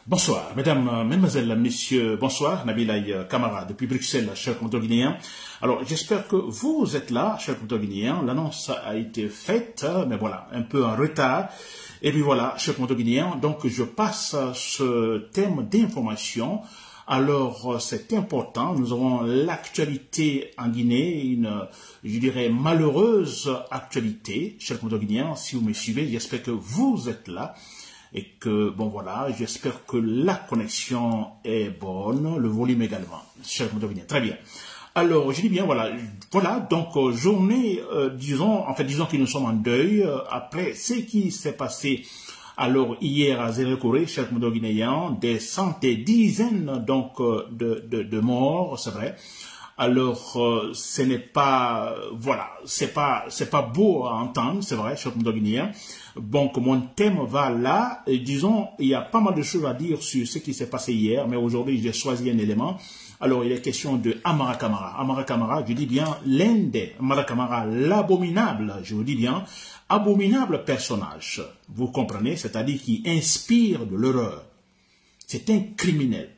Bonsoir, mesdames, mesdemoiselles, messieurs, bonsoir, Nabilaï Kamara depuis Bruxelles, cher compteur guinéen. Alors, j'espère que vous êtes là, cher compteur guinéen. L'annonce a été faite, mais voilà, un peu en retard. Et puis voilà, cher compteur guinéen, donc je passe ce thème d'information. Alors, c'est important, nous avons l'actualité en Guinée, une, je dirais, malheureuse actualité, cher compteur guinéen. Si vous me suivez, j'espère que vous êtes là. Et que, bon voilà, j'espère que la connexion est bonne, le volume également. Cher Guinéen, très bien. Alors, je dis bien, voilà, donc journée, disons que nous sommes en deuil, après ce qui s'est passé alors hier à Zérekoré, cher Guinéen, des centaines, dizaines donc de morts, c'est vrai. Alors, ce n'est pas, voilà, c'est pas beau à entendre, c'est vrai, cher Guinéen. Donc, mon thème va là, et disons, il y a pas mal de choses à dire sur ce qui s'est passé hier, mais aujourd'hui, j'ai choisi un élément. Alors, il est question de Amara Kamara. Amara Kamara, je dis bien, l'un des Amara Kamara, l'abominable, je vous dis bien, abominable personnage. Vous comprenez? C'est-à-dire qui inspire de l'horreur. C'est un criminel,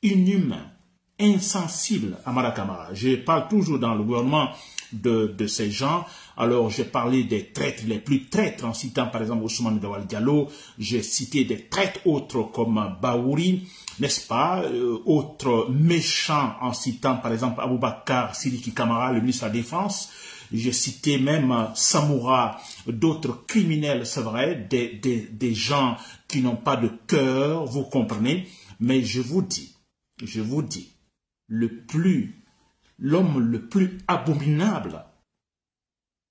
inhumain, insensible, Amara Kamara. Je parle toujours dans le gouvernement de ces gens. Alors, j'ai parlé des traîtres, les plus traîtres, en citant par exemple Ousmane Gawal Diallo. J'ai cité des traîtres autres comme Baouri, n'est-ce pas, autres méchants en citant par exemple Aboubakar Sidiki Kamara, le ministre de la Défense. J'ai cité même Samoura, d'autres criminels, c'est vrai, des gens qui n'ont pas de cœur, vous comprenez. Mais je vous dis, l'homme le plus abominable,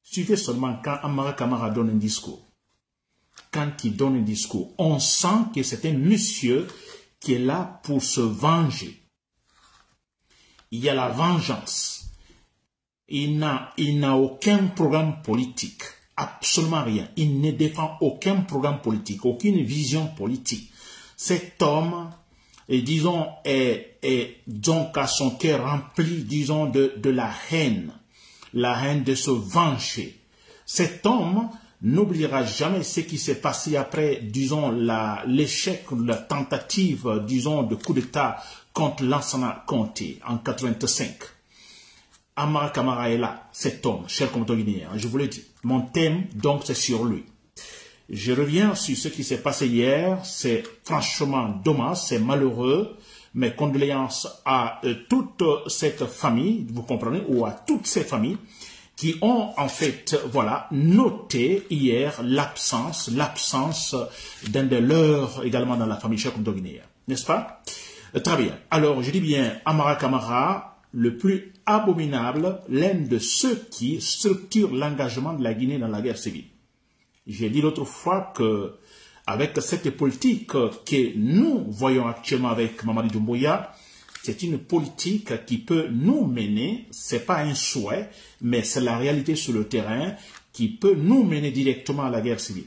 suivez seulement quand Amara Kamara donne un discours. Quand il donne un discours, on sent que c'est un monsieur qui est là pour se venger. Il y a la vengeance. Il n'a aucun programme politique. Absolument rien. Il ne défend aucun programme politique, aucune vision politique. Cet homme, et disons, est donc à son cœur rempli, disons, de la haine de se venger. Cet homme n'oubliera jamais ce qui s'est passé après, disons, l'échec, la tentative, disons, de coup d'État contre Lansana Conté en 85. Amara Kamara est là, cet homme, cher compteur guinéen, je vous l'ai dit. Mon thème, donc, c'est sur lui. Je reviens sur ce qui s'est passé hier, c'est franchement dommage, c'est malheureux. Mes condoléances à toute cette famille, vous comprenez, ou à toutes ces familles qui ont en fait, voilà, noté hier l'absence d'un de leurs également dans la famille cher compteur guinéen, n'est-ce pas? Très bien. Alors, je dis bien Amara Kamara, le plus abominable, l'un de ceux qui structurent l'engagement de la Guinée dans la guerre civile. J'ai dit l'autre fois que avec cette politique que nous voyons actuellement avec Mamadi Doumbouya, c'est une politique qui peut nous mener, c'est pas un souhait, mais c'est la réalité sur le terrain qui peut nous mener directement à la guerre civile.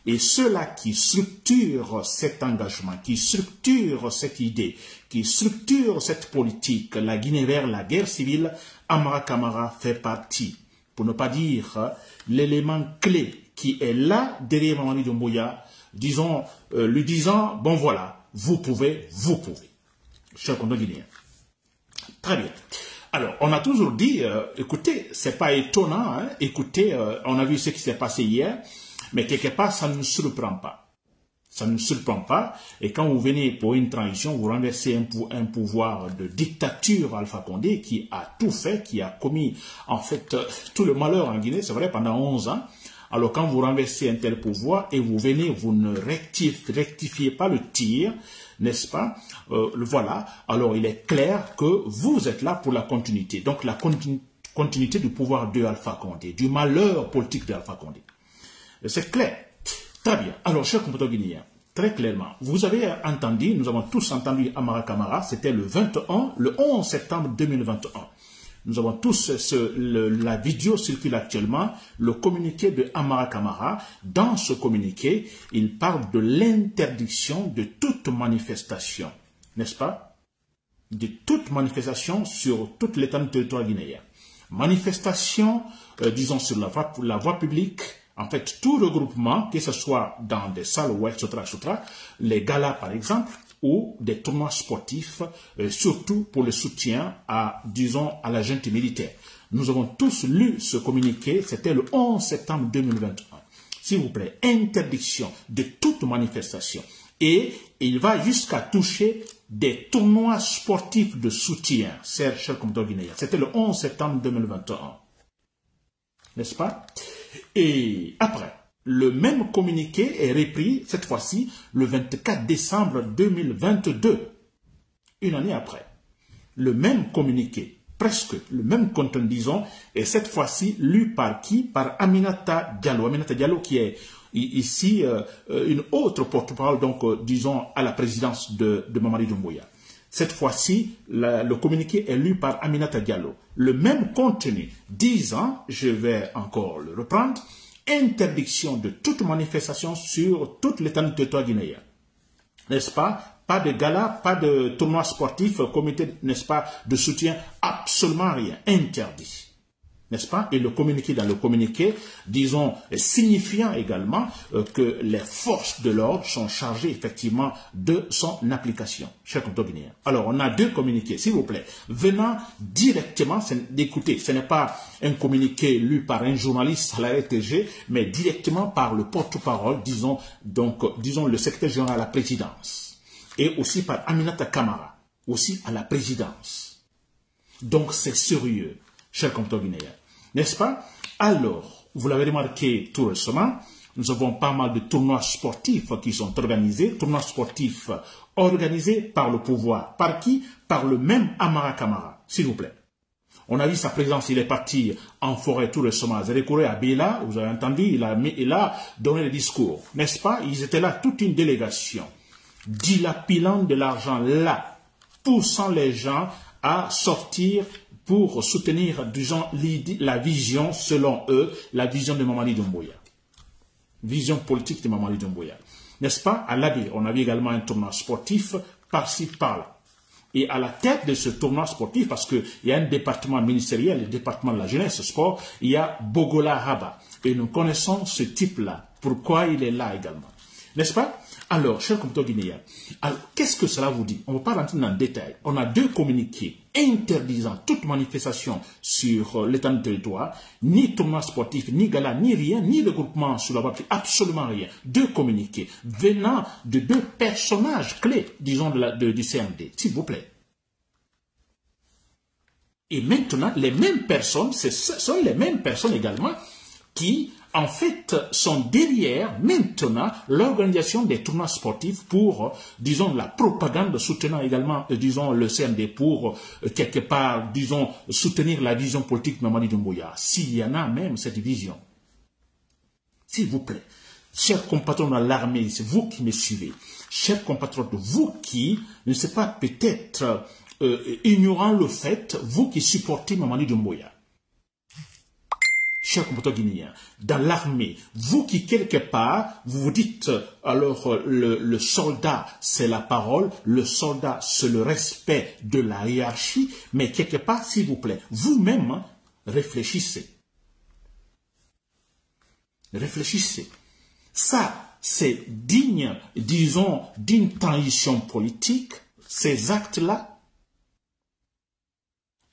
Et ceux-là qui structurent cet engagement, qui structurent cette idée, qui structurent cette politique, la Guinée vers la guerre civile, Amara Kamara fait partie, pour ne pas dire l'élément clé qui est là derrière Mamadi Doumbouya, disons, lui disant, bon voilà, vous pouvez, cher compteur guinéen. Très bien. Alors, on a toujours dit, écoutez, c'est pas étonnant, hein, écoutez, on a vu ce qui s'est passé hier, mais quelque part, ça ne nous surprend pas. Ça ne nous surprend pas, et quand vous venez pour une transition, vous renversez un pouvoir de dictature Alpha Condé qui a tout fait, qui a commis, en fait, tout le malheur en Guinée, c'est vrai, pendant 11 ans. Alors quand vous renversez un tel pouvoir et vous venez, vous ne rectifiez pas le tir, n'est-ce pas? Voilà, alors il est clair que vous êtes là pour la continuité. Donc la continuité du pouvoir de Alpha Condé, du malheur politique de Alpha Condé. C'est clair. Très bien. Alors, cher compteur guinéen, très clairement, vous avez entendu, nous avons tous entendu Amara Kamara, c'était le 11 septembre 2021. Nous avons tous la vidéo circule actuellement, le communiqué de Amara Kamara. Dans ce communiqué, il parle de l'interdiction de toute manifestation, n'est-ce pas? De toute manifestation sur toute l'étendue du territoire guinéen. Manifestation, disons, sur la voie publique, en fait, tout regroupement, que ce soit dans des salles ou etc., les galas par exemple, ou des tournois sportifs, surtout pour le soutien à, disons, à la junte militaire. Nous avons tous lu ce communiqué, c'était le 11 septembre 2021. S'il vous plaît, interdiction de toute manifestation. Et il va jusqu'à toucher des tournois sportifs de soutien, chers compatriotes guinéens. C'était le 11 septembre 2021. N'est-ce pas? Et après, le même communiqué est repris, cette fois-ci, le 24 décembre 2022. Une année après. Le même communiqué, presque le même contenu, disons, et cette fois-ci lu par qui? Par Aminata Diallo. Aminata Diallo qui est ici une autre porte-parole, donc disons, à la présidence de Mamadi Doumbouya. Cette fois-ci, le communiqué est lu par Aminata Diallo. Le même contenu, disant, je vais encore le reprendre, interdiction de toute manifestation sur toute l'étendue du territoire guinéen. N'est-ce pas? Pas de gala, pas de tournoi sportif, comité, n'est-ce pas, de soutien, absolument rien, interdit. N'est-ce pas? Et le communiqué, dans le communiqué, disons, signifiant également que les forces de l'ordre sont chargées effectivement de son application, chers compatriotes guinéens. Alors, on a deux communiqués, s'il vous plaît, venant directement, d'écouter, ce n'est pas un communiqué lu par un journaliste à la RTG, mais directement par le porte-parole, disons, donc, disons, le secrétaire général à la présidence, et aussi par Aminata Kamara, aussi à la présidence. Donc, c'est sérieux, chers compatriotes guinéens. N'est-ce pas? Alors, vous l'avez remarqué tout récemment, nous avons pas mal de tournois sportifs qui sont organisés, tournois sportifs organisés par le pouvoir. Par qui? Par le même Amara Kamara, s'il vous plaît. On a vu sa présence, il est parti en forêt tout récemment. Zérekouré à Béla, vous avez entendu, il a donné le discours. N'est-ce pas? Ils étaient là, toute une délégation, dilapilant de l'argent là, poussant les gens à sortir pour soutenir, disons, la vision, selon eux, la vision de Mamadi Doumbouya. Vision politique de Mamadi Doumbouya. N'est-ce pas? À l'Abbé, on avait également un tournoi sportif par-ci, par-là. Et à la tête de ce tournoi sportif, parce qu'il y a un département ministériel, le département de la jeunesse et sport, il y a Bogola Haba. Et nous connaissons ce type-là. Pourquoi il est là également? N'est-ce pas? Alors, chers compatriotes guinéens, qu'est-ce que cela vous dit? On ne va pas rentrer dans le détail. On a deux communiqués interdisant toute manifestation sur l'étendue du territoire, ni tournoi sportif, ni gala, ni rien, ni regroupement sur la voie publique, absolument rien. Deux communiqués venant de deux personnages clés, disons, du CND, s'il vous plaît. Et maintenant, les mêmes personnes, ce sont les mêmes personnes également qui, en fait, sont derrière, maintenant, l'organisation des tournois sportifs pour, disons, la propagande soutenant également, disons, le CND pour, quelque part, disons, soutenir la vision politique de Mamadi Doumbouya. S'il y en a même cette vision. S'il vous plaît, chers compatriotes de l'armée, c'est vous qui me suivez, chers compatriotes, vous qui, ne sais pas, peut-être, ignorant le fait, vous qui supportez Mamadi Doumbouya. Chers compatriotes guinéens, dans l'armée, vous qui quelque part, vous vous dites, alors le soldat c'est la parole, le soldat c'est le respect de la hiérarchie, mais quelque part, s'il vous plaît, vous-même, réfléchissez. Réfléchissez. Ça, c'est digne, disons, d'une transition politique, ces actes-là.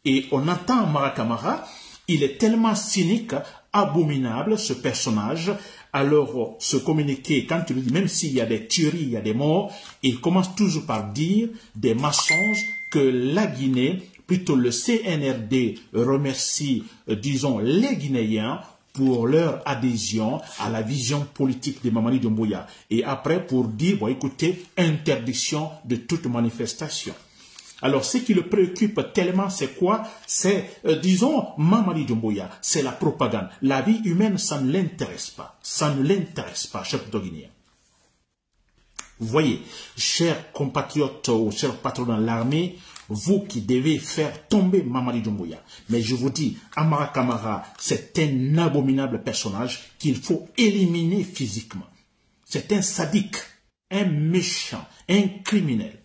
Et on entend Amara Kamara, il est tellement cynique, abominable, ce personnage. Alors, ce communiqué, quand il dit, même s'il y a des tueries, il y a des morts, il commence toujours par dire des mensonges que la Guinée, plutôt le CNRD, remercie, disons, les Guinéens pour leur adhésion à la vision politique de Mamadi Doumbouya. Et après, pour dire, bon, écoutez, interdiction de toute manifestation. Alors, ce qui le préoccupe tellement, c'est quoi? C'est, disons, Mamadi Doumbouya, c'est la propagande. La vie humaine, ça ne l'intéresse pas. Ça ne l'intéresse pas, chers Guinéens. Vous voyez, chers compatriotes ou chers patrons dans l'armée, vous qui devez faire tomber Mamadi Doumbouya. Mais je vous dis, Amara Kamara, c'est un abominable personnage qu'il faut éliminer physiquement. C'est un sadique, un méchant, un criminel.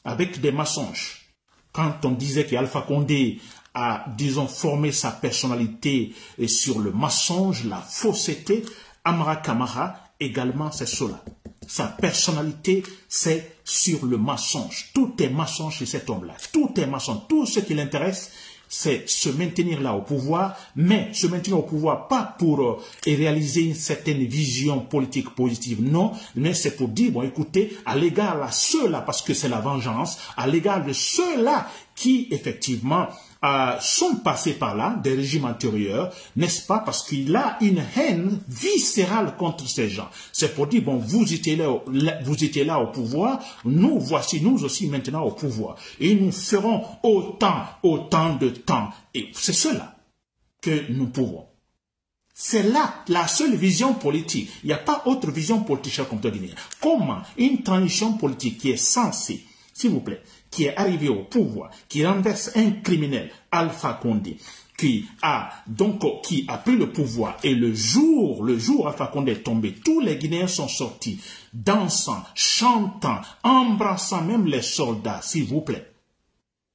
Avec des mensonges. Quand on disait qu'Alpha Condé a, disons, formé sa personnalité sur le mensonge, la fausseté, Amara Kamara, également, c'est cela. Sa personnalité, c'est sur le mensonge. Tout est mensonge chez cet homme-là. Tout est mensonge. Tout ce qui l'intéresse, c'est se maintenir là au pouvoir, mais se maintenir au pouvoir pas pour réaliser une certaine vision politique positive, non, mais c'est pour dire, bon écoutez, à l'égard de ceux-là, parce que c'est la vengeance, à l'égard de ceux-là qui effectivement sont passés par là, des régimes antérieurs, n'est-ce pas, parce qu'il a une haine viscérale contre ces gens. C'est pour dire, bon, vous étiez là au pouvoir, nous voici, nous aussi maintenant au pouvoir. Et nous ferons autant de temps. Et c'est cela que nous pouvons. C'est là la seule vision politique. Il n'y a pas autre vision politique, cher compteur guinéen. Comment une transition politique qui est censée, s'il vous plaît, qui est arrivé au pouvoir, qui renverse un criminel, Alpha Condé, qui a pris le pouvoir, et le jour Alpha Condé est tombé, tous les Guinéens sont sortis, dansant, chantant, embrassant même les soldats, s'il vous plaît.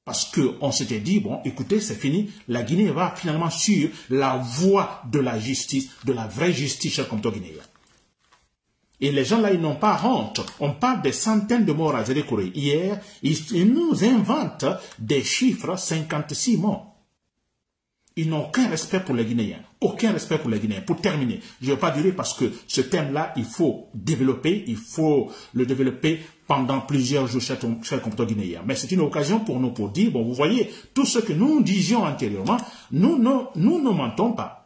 Parce qu'on s'était dit, bon, écoutez, c'est fini, la Guinée va finalement sur la voie de la justice, de la vraie justice, cher compteur guinéen. Et les gens là, ils n'ont pas honte. On parle des centaines de morts à Zérékouré. Hier, ils nous inventent des chiffres 56 morts. Ils n'ont aucun respect pour les Guinéens. Aucun respect pour les Guinéens. Pour terminer, je ne vais pas durer parce que ce thème-là, il faut développer. Il faut le développer pendant plusieurs jours, cher compteur guinéen. Mais c'est une occasion pour nous pour dire, bon, vous voyez, tout ce que nous disions antérieurement, nous ne mentons pas.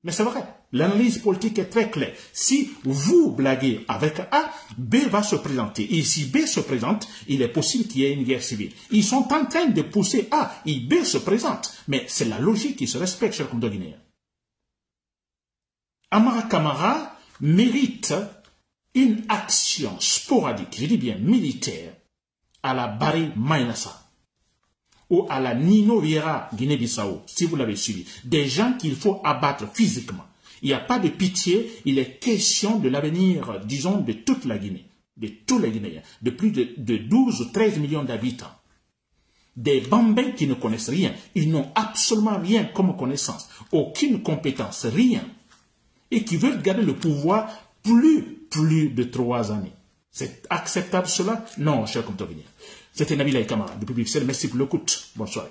Mais c'est vrai, l'analyse politique est très claire. Si vous blaguez avec A, B va se présenter. Et si B se présente, il est possible qu'il y ait une guerre civile. Ils sont en train de pousser A et B se présente. Mais c'est la logique qui se respecte, cher compteur guinéen. Amara Camara mérite une action sporadique, je dis bien militaire, à la Barry Mainassa ou à la Nino Vieira Guinée-Bissau, si vous l'avez suivi. Des gens qu'il faut abattre physiquement. Il n'y a pas de pitié, il est question de l'avenir, disons, de toute la Guinée, de tous les Guinéens, de plus de 12 ou 13 millions d'habitants. Des bambins qui ne connaissent rien, ils n'ont absolument rien comme connaissance, aucune compétence, rien, et qui veulent garder le pouvoir plus de 3 années. C'est acceptable cela? Non, cher compteur guinéen. C'était Nabil Aïkamara, depuis Bruxelles. Merci pour l'écoute. Bonsoir.